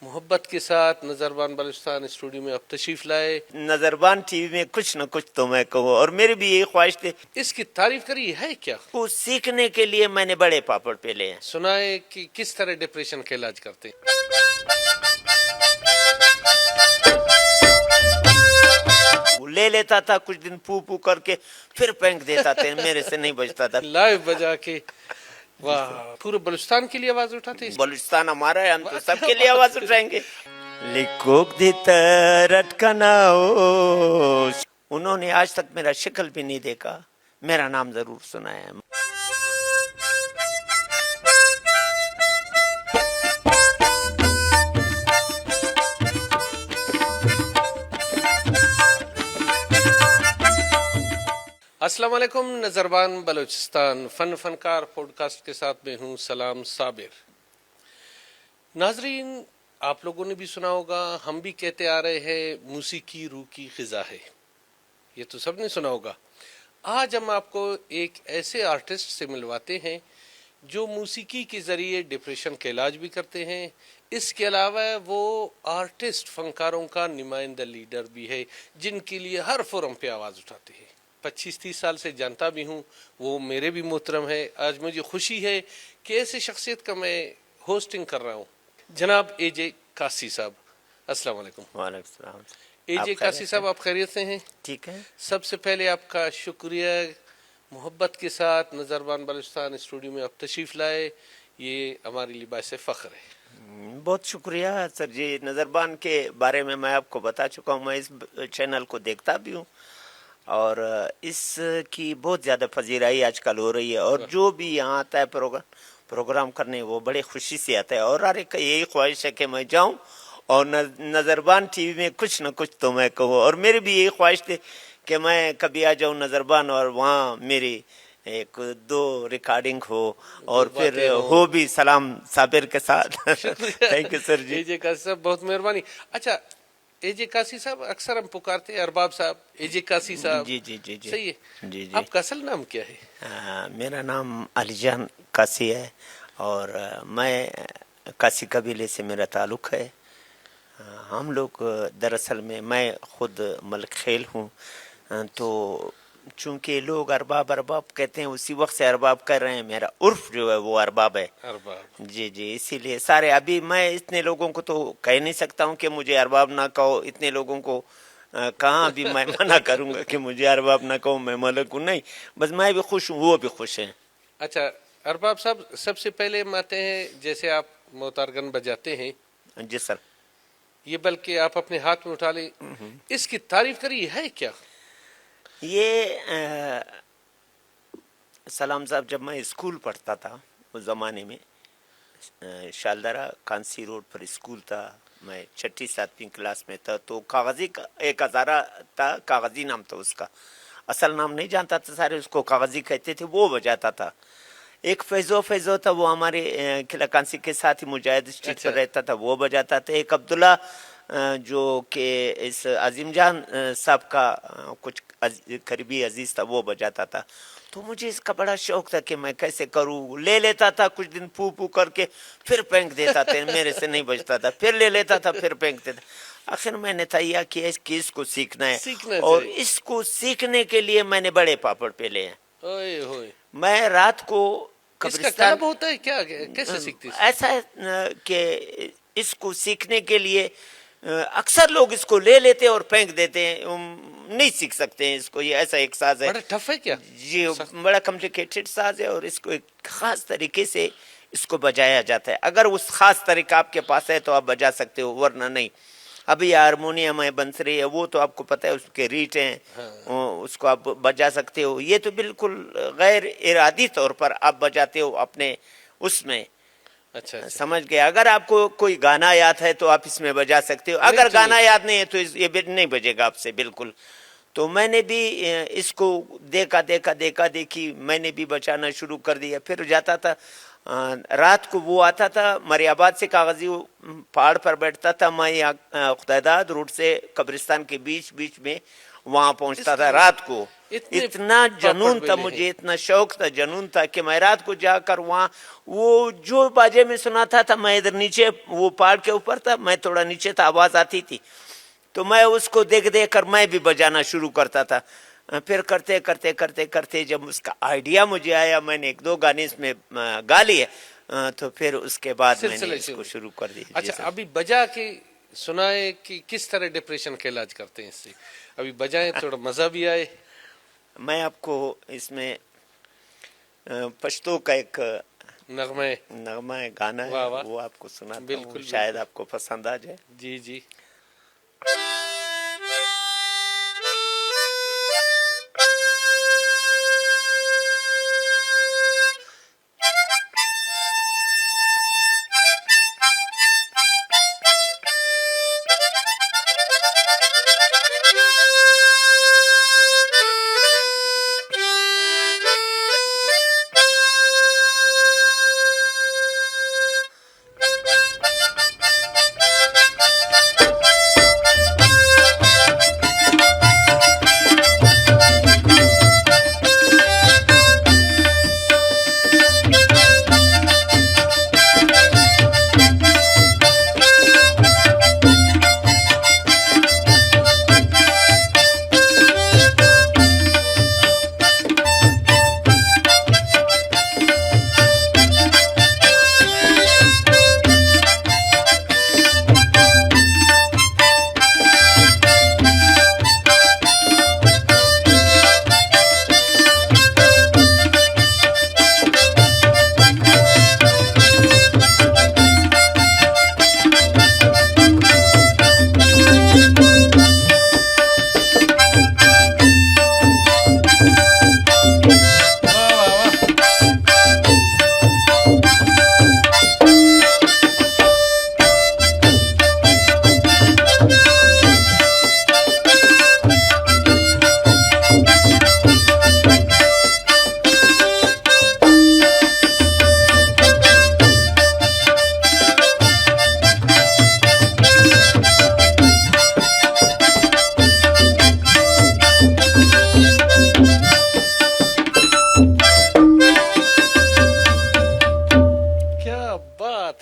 محبت کے ساتھ نظربان بلوچستان اسٹوڈیو میں اب تشریف لائے. نظربان ٹی وی میں کچھ نہ کچھ تو میں کہوں، اور میری بھی یہی خواہش تھی. اس کی تعریف کری ہے کیا؟ وہ سیکھنے کے لیے میں نے بڑے پاپڑ پیلے ہیں. سنائے کہ کس طرح ڈپریشن کا علاج کرتے ہیں. لے لیتا تھا کچھ دن پو پو کر کے، پھر پھینک دیتا تھا، میرے سے نہیں بچتا تھا. لائیو بجا کے. واہ، پورے بلوچستان کے لیے آواز اٹھاتے ہیں. بلوچستان ہمارا ہے، ہم تو سب کے لیے آواز اٹھائیں گے. لکوک دی ترٹکناؤ. انہوں نے آج تک میرا شکل بھی نہیں دیکھا، میرا نام ضرور سنا ہے. السلام علیکم. نظربان بلوچستان فنکار پوڈ کاسٹ کے ساتھ میں ہوں سلام صابر. ناظرین، آپ لوگوں نے بھی سنا ہوگا، ہم بھی کہتے آ رہے ہیں موسیقی روح کی غذا ہے. یہ تو سب نے سنا ہوگا. آج ہم آپ کو ایک ایسے آرٹسٹ سے ملواتے ہیں جو موسیقی کے ذریعے ڈپریشن کا علاج بھی کرتے ہیں. اس کے علاوہ وہ آرٹسٹ فنکاروں کا نمائندہ لیڈر بھی ہے جن کے لیے ہر فورم پہ آواز اٹھاتے ہیں. 25-30 سال سے جانتا بھی ہوں، وہ میرے بھی محترم ہے. آج مجھے خوشی ہے کہ ایسے شخصیت کا میں ہوسٹنگ کر رہا ہوں. جناب اے جے قاسی صاحب، السلام علیکم. وعلیکم السلام. اے جے قاسی صاحب، آپ خیریت سے ہیں؟ ٹھیک ہے. سب سے پہلے آپ کا شکریہ، محبت کے ساتھ نظربان بلوچستان اسٹوڈیو میں آپ تشریف لائے. یہ ہمارے لیے باعث فخر ہے. بہت شکریہ سر جی. نظربان کے بارے میں آپ کو بتا چکا ہوں، میں اس چینل کو دیکھتا بھی ہوں اور اس کی بہت زیادہ پذیرائی آج کل ہو رہی ہے. اور جو بھی یہاں آتا ہے پروگرام کرنے، وہ بڑے خوشی سے آتا ہے. اور ہر ایک کا یہی خواہش ہے کہ میں جاؤں اور نظربان ٹی وی میں کچھ نہ کچھ تو میں کہوں. اور میری بھی یہی خواہش تھی کہ میں کبھی آ جاؤں نظربان اور وہاں میری ایک دو ریکارڈنگ ہو اور پھر ہو بھی سلام صابر کے ساتھ. تھینک یو سر جی. اے جے قاسی صاحب، بہت مہربانی. اچھا، اے جے قاسی صاحب اکثر ہم پکارتے ہیں ارباب صاحب، اے جے قاسی صاحب. جی جی جی جی. صحیح ہے. جی جی. آپ کا اصل نام کیا ہے؟ میرا نام علی جان قاسی ہے اور میں قاسی قبیلے سے میرا تعلق ہے. ہم لوگ دراصل میں خود ملک خیل ہوں، تو چونکہ لوگ ارباب کہتے ہیں، اسی وقت سے ارباب کر رہے ہیں. میرا عرف جو ہے وہ ارباب ہے. ارباب. جی جی. اسی لیے سارے ابھی میں اتنے لوگوں کو تو کہہ نہیں سکتا ہوں کہ مجھے ارباب نہ کہو. اتنے لوگوں کو کہاں بھی میں منع کروں گا کہ مجھے ارباب نہ کہو، میں ملک ہوں. نہیں، بس میں بھی خوش ہوں، وہ بھی خوش ہیں. اچھا ارباب صاحب، سب سے پہلے ہم آتے ہیں، جیسے آپ موتارگن بجاتے ہیں. جی سر. یہ بلکہ آپ اپنے ہاتھ میں اٹھا لیں. اس کی تعریف کری ہے کیا؟ یہ سلام صاحب، جب میں اسکول پڑھتا تھا اس زمانے میں، شالدرہ کانسی روڈ پر اسکول تھا. میں 6-7ویں کلاس میں تھا. تو کاغذی ایک ہزارہ تھا، کاغذی نام تھا اس کا. اصل نام نہیں جانتا تھا، سارے اس کو کاغذی کہتے تھے. وہ بجاتا تھا. ایک فیضو تھا، وہ ہمارے قلعہ کانسی کے ساتھ ہی مجاہد اسٹریٹ پر رہتا تھا، وہ بجاتا تھا. ایک عبداللہ جو کہ اس عظیم جان صاحب کا کچھ قریبی عزیز تھا، وہ بجاتا تھا. تو مجھے اس کا بڑا شوق تھا کہ میں کیسے کروں. لے لیتا تھا کچھ دن پو پو کر کے، پھر پھینک دیتا تھا، میرے سے نہیں بچتا تھا. پھر لے لیتا تھا، پھر پھینک دیتا. آخر میں نے تہیا کیا کہ اس کو سیکھنا ہے، اور اس کو سیکھنے کے لیے میں نے بڑے پاپڑ پیلے ہیں. میں رات کو قبرستان ہوتا ہے کیا؟ کیسے سیکھتے؟ ایسا ہے کہ اس کو سیکھنے کے لیے اکثر لوگ اس کو لے لیتے اور پھینک دیتے ہیں، نہیں سیکھ سکتے ہیں اس کو. یہ ایسا ایک ساز ہے، بڑا ٹف ہے کیا؟ جی، بڑا کمپلیکیٹڈ ساز ہے، اور اس کو ایک خاص طریقے سے اس کو بجایا جاتا ہے. اگر اس خاص طریقہ آپ کے پاس ہے تو آپ بجا سکتے ہو، ورنہ نہیں. ابھی ہارمونیم ہے، بنسری ہے، وہ تو آپ کو پتہ ہے، اس کے ریٹ ہیں، اس کو آپ بجا سکتے ہو. یہ تو بالکل غیر ارادی طور پر آپ بجاتے ہو اپنے اس میں. اچھا سمجھ گئے. اگر آپ کو کوئی گانا یاد ہے تو آپ اس میں بجا سکتے ہو، اگر گانا یاد نہیں ہے تو یہ نہیں بجے گا آپ سے بالکل. تو میں نے بھی اس کو دیکھی، میں نے بھی بچانا شروع کر دیا. پھر جاتا تھا رات کو، وہ آتا تھا مری آباد سے، کاغذی پہاڑ پر بیٹھتا تھا. میں خداداد روڈ سے قبرستان کے بیچ میں وہاں پہنچتا تھا رات کو. اتنا جنون تھا بیلے مجھے، اتنا شوق تھا، جنون تھا کہ میں رات کو جا کر وہاں وہ جو باجے میں سناتا تھا، میں ادھر نیچے وہ پہاڑ کے اوپر تھا، میں تھوڑا نیچے تھا، آواز آتی تھی تو میں اس کو دیکھ دیکھ کر میں بھی بجانا شروع کرتا تھا. پھر کرتے کرتے کرتے کرتے جب اس کا آئیڈیا مجھے آیا، میں نے ایک دو گانے اس میں گا لیے، تو پھر اس کے بعد میں نے سلسلہ اس کو شروع کر دی. جی اچھا سر. ابھی بجا کے سنائے کہ کس طرح ڈپریشن کا علاج کرتے ہیں اس سے. ابھی بجائیں تھوڑا مزہ بھی آئے. میں آپ کو اس میں پشتو کا ایک نغمہ ہے، گانا ہے، واہ واہ. وہ آپ کو سناتا بالکل ہوں، شاید آپ کو پسند آ جائے. جی جی.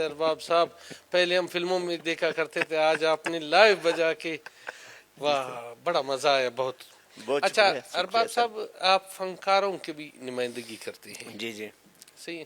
ارباب صاحب پہلے ہم فلموں میں دیکھا کرتے تھے، آج آپ نے لائیو بجا کے، واہ بڑا مزہ آیا بہت. اچھا ارباب صاحب آپ فنکاروں کی بھی نمائندگی کرتے ہیں. جی جی صحیح ہے.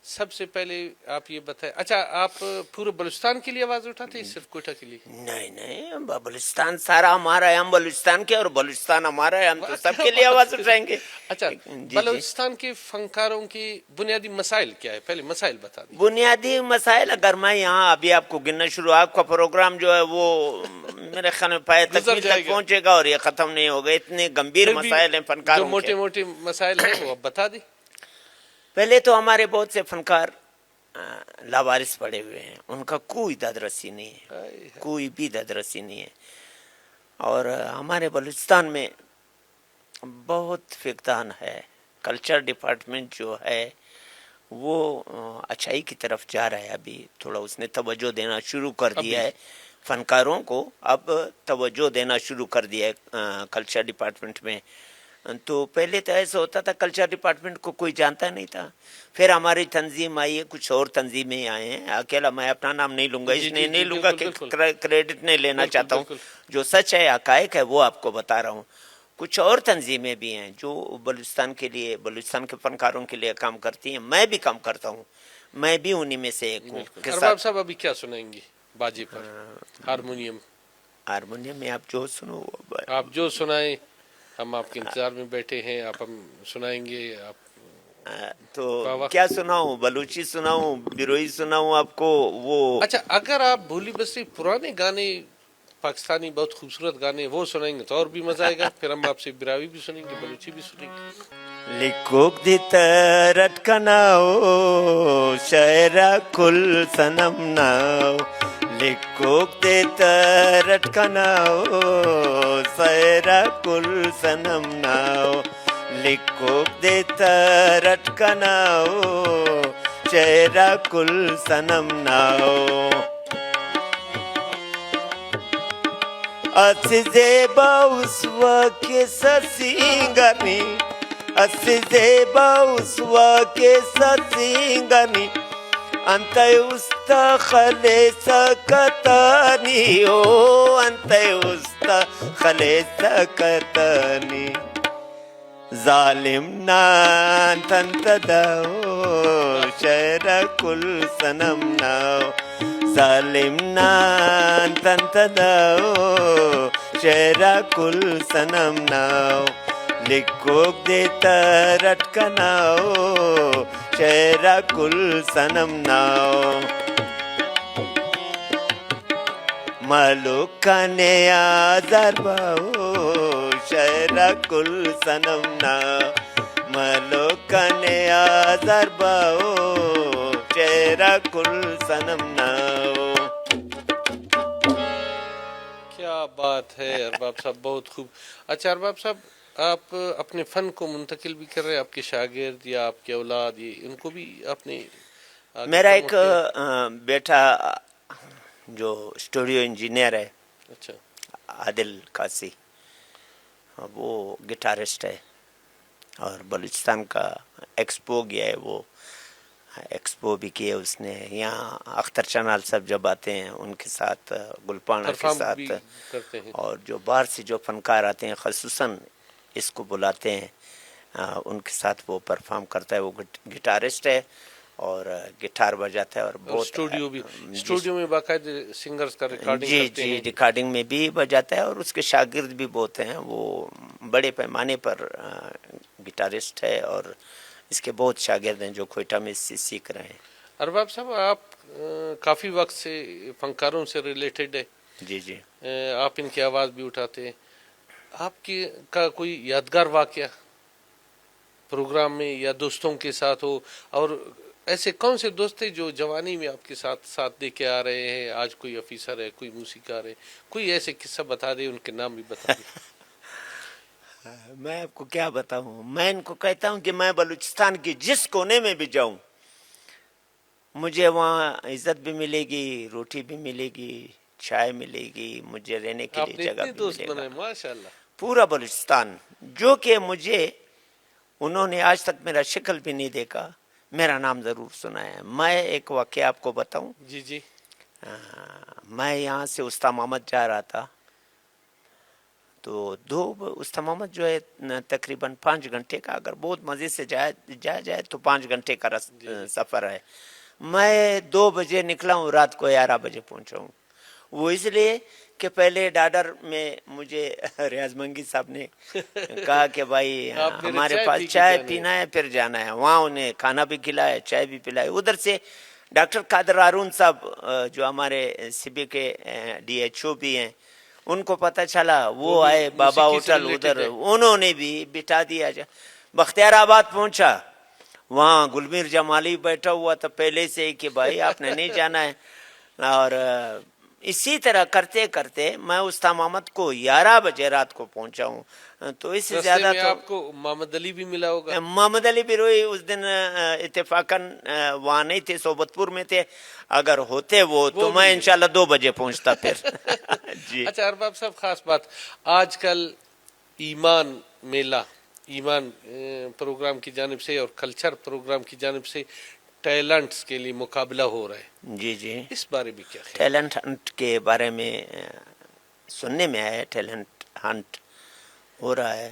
سب سے پہلے آپ یہ بتائیں، اچھا آپ پورے بلوچستان کے لیے آواز اٹھاتے ہیں صرف کوئٹہ کے لیے؟ نہیں، بلوچستان سارا ہمارا ہے، ہم بلوچستان کے اور بلوچستان ہمارا ہے، ہم تو سب کے لیے آواز اٹھائیں گے. اچھا بلوچستان کے فنکاروں کی بنیادی مسائل کیا ہے؟ پہلے مسائل بتا دیں. بنیادی مسائل اگر میں یہاں ابھی آپ کو گننا شروع، آپ کا پروگرام جو ہے وہ میرے خیال میں پائے تکمیل تک پہنچے گا اور یہ ختم نہیں ہوگا. اتنے گمبھیر مسائل ہیں فنکاروں کے. جو موٹے موٹے مسائل ہیں وہ اب بتا دیں. پہلے تو ہمارے بہت سے فنکار لاوارث پڑے ہوئے ہیں، ان کا کوئی دادرسی نہیں ہے، کوئی بھی دادرسی نہیں ہے. اور ہمارے بلوچستان میں بہت فقدان ہے. کلچر ڈپارٹمنٹ جو ہے وہ اچھائی کی طرف جا رہا ہے، ابھی تھوڑا اس نے توجہ دینا شروع کر دیا ہے فنکاروں کو، اب توجہ دینا شروع کر دیا ہے کلچر ڈپارٹمنٹ میں. تو پہلے تو ایسا ہوتا تھا کلچر ڈپارٹمنٹ کو کوئی جانتا نہیں تھا. پھر ہماری تنظیم آئی ہے، کچھ اور تنظیمیں آئے ہیں. اکیلا میں اپنا نام نہیں لوں گا، اس لیے نہیں لوں گا کہ کریڈٹ نہیں لینا چاہتا ہوں. جو سچ ہے حقائق ہے وہ آپ کو بتا رہا ہوں. کچھ اور تنظیمیں بھی ہیں جو بلوچستان کے لیے، بلوچستان کے فنکاروں کے لیے کام کرتی ہیں. میں بھی کام کرتا ہوں، میں بھی انہی میں سے ایک ہوں. ارباب صاحب ابھی کیا سنائیں گے باجے پر؟ ہارمونیم میں آپ جو سنو، آپ جو سنائیں، ہم آپ کے انتظار میں بیٹھے ہیں. آپ ہم سنائیں گے. آپ تو کیا سناؤں؟ بلوچی سناؤں، بیروئی سناؤں آپ کو؟ وہ اچھا اگر آپ بھولی بسری پرانے گانے پاکستانی بہت خوبصورت گانے وہ سنائیں گے تو اور بھی مزہ آئے گا. پھر ہم آپ سے براوی بھی سنیں گے، بلوچی بھی سنیں گے. لکوک دی ترٹ کناو شاعرہ کل سنم ناو، لکوک دی ترٹ کناو شاعرہ کل سنم ناو، لکوک دی ترٹ کناو شاعرہ کل سنم ناو. زیبا اسوا کے سسینگنی زیبا اسوا کے سسینگنی انت استا خلے سکتانی انت استا خلے سکتانی ظالم نان تنتداو شہر کل سنم ناو ظالم نان تنتداو شہر کل سنم ناو لکوک دیتا رٹکناو شہر کل سنم ناو ملوکانے آزار باو شہر کل سنم ناو ملوکانے آزار باو شہر کل سنم ناو. کیا بات ہے ارباب صاحب، بہت خوب. اچھا ارباب صاحب، آپ اپنے فن کو منتقل بھی کر رہے ہیں، آپ کے شاگرد یا آپ کے اولاد ان کو بھی آپ نے میرا ایک بیٹا جو اسٹوڈیو انجینئر ہے، اچھا عادل قاسی، وہ گٹارسٹ ہے اور بلوچستان کا ایکسپو گیا ہے، وہ ایکسپو بھی کیا اس نے. یہاں اختر چنال صاحب جب آتے ہیں ان کے ساتھ، گلپانا کے پرفارم بھی ساتھ، کرتے ہیں. اور جو باہر سے جو فنکار آتے ہیں خصوصاً اس کو بلاتے ہیں، ان کے ساتھ وہ پرفارم کرتا ہے. وہ گٹارسٹ ہے اور گٹار بجاتا ہے اور بہت اسٹوڈیو بھی، اسٹوڈیو میں باقاعدہ سنگرز کا ریکارڈنگ جی کرتے ہیں. ریکارڈنگ میں بھی بجاتا ہے اور اس کے شاگرد بھی بہت ہیں. وہ بڑے پیمانے پر گٹارسٹ ہے اور اس کے بہت شاگرد ہیں جو کوئٹہ میں سیکھ رہے ہیں. ارباب صاحب، آپ کافی وقت سے فنکاروں سے ریلیٹڈ ہے. جی جی آپ ان کی آواز بھی اٹھاتے ہیں. آپ کی کا کوئی یادگار واقعہ پروگرام میں یا دوستوں کے ساتھ ہو، اور ایسے کون سے دوست ہیں جو جوانی میں آپ کے ساتھ دے کے آ رہے ہیں، آج کوئی افیسر ہے، کوئی موسیقار ہے، کوئی ایسے قصہ بتا دیں، ان کے نام بھی بتا دیں. میں آپ کو کیا بتاؤں، میں ان کو کہتا ہوں کہ میں بلوچستان کی جس کونے میں بھی جاؤں مجھے وہاں عزت بھی ملے گی، روٹی بھی ملے گی، چائے ملے گی، مجھے رہنے کے آپ لیے نے جگہ اتنے بھی دوست ملے بنائے، گا. ماشاء اللہ. پورا بلوچستان جو کہ مجھے انہوں نے آج تک میرا شکل بھی نہیں دیکھا، میرا نام ضرور سنا ہے. میں ایک واقعہ آپ کو بتاؤں. جی جی. میں یہاں سے استا محمد جا رہا تھا تو استا محمد جو ہے تقریباً 5 گھنٹے کا، اگر بہت مزے سے جایا جائے تو 5 گھنٹے کا سفر ہے. میں 2 بجے نکلا ہوں، رات کو 11 بجے پہنچا ہوں. وہ اس لیے کہ پہلے ڈاڈر میں مجھے ریاض منگی صاحب نے کہا کہ بھائی ہمارے پاس چائے پینا ہے پھر جانا ہے. وہاں انہیں کھانا بھی کھلایا، چائے بھی پلائی. ادھر سے ڈاکٹر قادر ہارون صاحب جو ہمارے سی بی کے ڈی ایچ او بھی ہیں، ان کو پتہ چلا، وہ آئے بابا ہوٹل ادھر، انہوں نے بھی بٹھا دیا. بختیار آباد پہنچا، وہاں گلمیر جمالی بیٹھا ہوا تھا پہلے سے ہی کہ بھائی آپ نے نہیں جانا ہے. اور اسی طرح کرتے کرتے میں استا محمد کو 11 بجے رات کو پہنچا ہوں. تو اس سے زیادہ تو آپ کو محمد علی بھی ملا ہوگا. محمد علی بھی روئی اس دن اتفاقاً وہاں نہیں تھے، صحبت پور میں تھے. اگر ہوتے وہ تو میں انشاءاللہ 2 بجے پہنچتا پھر. جی. اچھا ارباب صاحب، خاص بات، آج کل ایمان میلہ، ایمان پروگرام کی جانب سے اور کلچر پروگرام کی جانب سے ٹیلنٹس کے لیے مقابلہ ہو رہا ہے. جی جی. اس بارے میں کیا خیال؟ ٹیلنٹ ہنٹ کے بارے میں سننے میں آیا، ٹیلنٹ ہنٹ ہو رہا ہے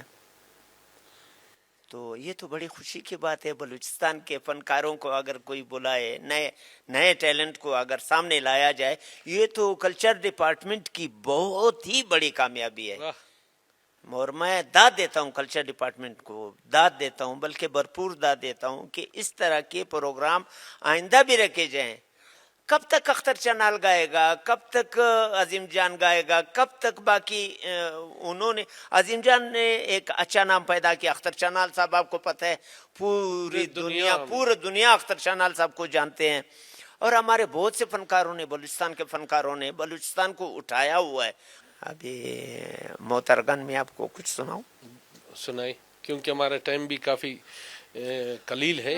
تو یہ تو بڑی خوشی کی بات ہے. بلوچستان کے فنکاروں کو اگر کوئی بلائے، نئے ٹیلنٹ کو اگر سامنے لایا جائے، یہ تو کلچر ڈپارٹمنٹ کی بہت ہی بڑی کامیابی ہے. اور میں داد دیتا ہوں کلچر ڈپارٹمنٹ کو، داد دیتا ہوں، بلکہ بھرپور داد دیتا ہوں کہ اس طرح کے پروگرام آئندہ بھی رکھے جائیں. کب تک اختر چنال گائے گا، کب تک عظیم جان گائے گا، کب تک باقی انہوں نے، عظیم جان نے ایک اچھا نام پیدا کیا. اختر چنال صاحب آپ کو پتہ ہے پوری دنیا اختر چنال صاحب کو جانتے ہیں. اور ہمارے بہت سے فنکاروں نے، بلوچستان کے فنکاروں نے بلوچستان کو اٹھایا ہوا ہے. ابھی محترگن میں آپ کو کچھ سناؤں؟ سنائیں، کیونکہ ہمارا ٹائم بھی کافی قلیل ہے.